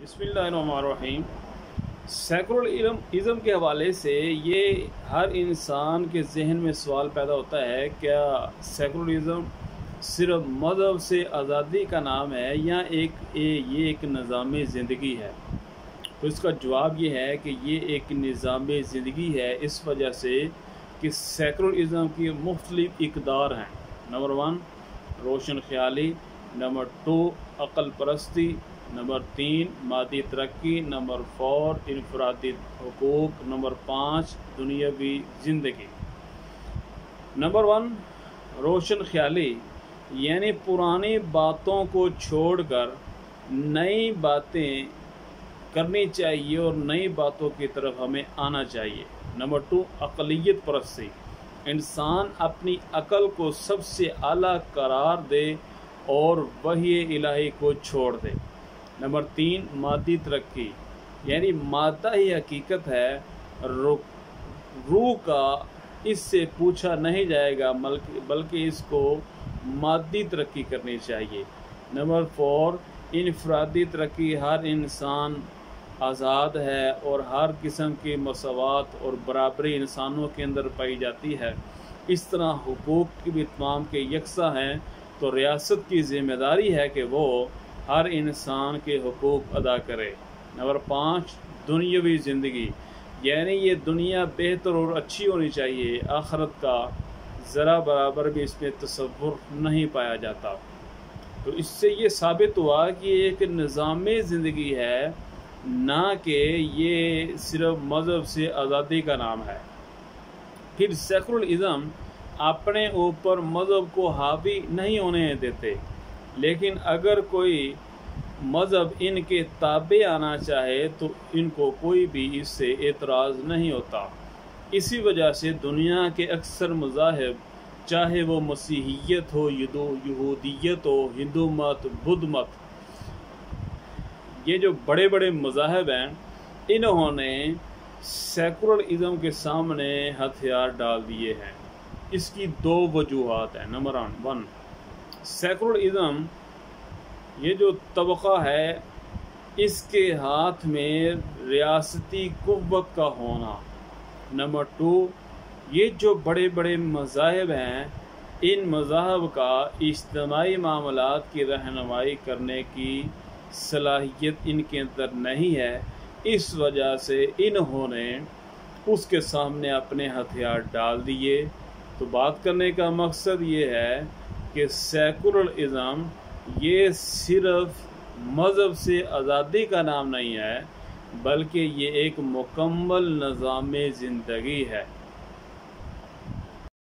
बिस्मिल्लाहिर्रहमानिर्रहीम। सेकुलरिज्म के हवाले से ये हर इंसान के जहन में सवाल पैदा होता है, क्या सेकुलरिज्म सिर्फ मज़हब से आज़ादी का नाम है या ये एक निज़ाम ज़िंदगी है? तो इसका जवाब ये है कि ये एक निज़ाम ज़िंदगी है, इस वजह से कि सेकुलरिज्म की मुख्तलिफ इक़दार हैं। नंबर 1 रोशन ख्याली, नंबर 2 अक़ल परस्ती, नंबर 3 मादी तरक्की, नंबर 4 इनफरादी हुकूक, नंबर 5 दुनियावी ज़िंदगी। नंबर 1 रोशन ख्याली यानी पुरानी बातों को छोड़कर नई बातें करनी चाहिए और नई बातों की तरफ हमें आना चाहिए। नंबर 2 अक़लियत परस्ती, इंसान अपनी अकल को सबसे आला करार दे और वही इलाही को छोड़ दे। नंबर 3 मादी तरक्की यानी मादा ही हकीकत है, रूह का इससे पूछा नहीं जाएगा बल्कि इसको मादी तरक्की करनी चाहिए। नंबर 4 इनफरादी तरक्की, हर इंसान आज़ाद है और हर किस्म की मसावत और बराबरी इंसानों के अंदर पाई जाती है। इस तरह हुकूक की भी तमाम के यकसा हैं, तो रियासत की ज़िम्मेदारी है कि वो हर इंसान के हुकूक अदा करे। नंबर 5 दुनियावी ज़िंदगी यानी ये दुनिया बेहतर और अच्छी होनी चाहिए, आखिरत का ज़रा बराबर भी इसमें तसव्वुर नहीं पाया जाता। तो इससे ये साबित हुआ कि एक निज़ाम ज़िंदगी है, ना कि ये सिर्फ मज़हब से आज़ादी का नाम है। फिर सेकुलरिज्म अपने ऊपर मज़हब को हावी नहीं होने देते, लेकिन अगर कोई मज़हब इनके ताबे आना चाहे तो इनको कोई भी इससे एतराज़ नहीं होता। इसी वजह से दुनिया के अक्सर मज़ाहिब, चाहे वो मसीहियत हो, यहूदियत हो, हिंदू मत, बुद्ध मत, ये जो बड़े बड़े मज़ाहिब हैं, इन्होंने सेकुलरिज्म के सामने हथियार डाल दिए हैं। इसकी 2 वजूहात हैं। नंबर 1 सेकुलरिज्म ये जो तबक़ा है, इसके हाथ में रियासती कुव्वत का होना। नंबर 2 ये जो बड़े बड़े मज़ाहिब हैं, इन मज़ाहिब का इज्तिमाई मामलात की रहनुमाई करने की सलाहियत इनके अंदर नहीं है। इस वजह से इन्होंने उसके सामने अपने हथियार डाल दिए। तो बात करने का मकसद ये है कि सेकुलरिज्म ये सिर्फ मज़हब से आज़ादी का नाम नहीं है, बल्कि ये एक मुकम्मल निज़ाम ज़िंदगी है।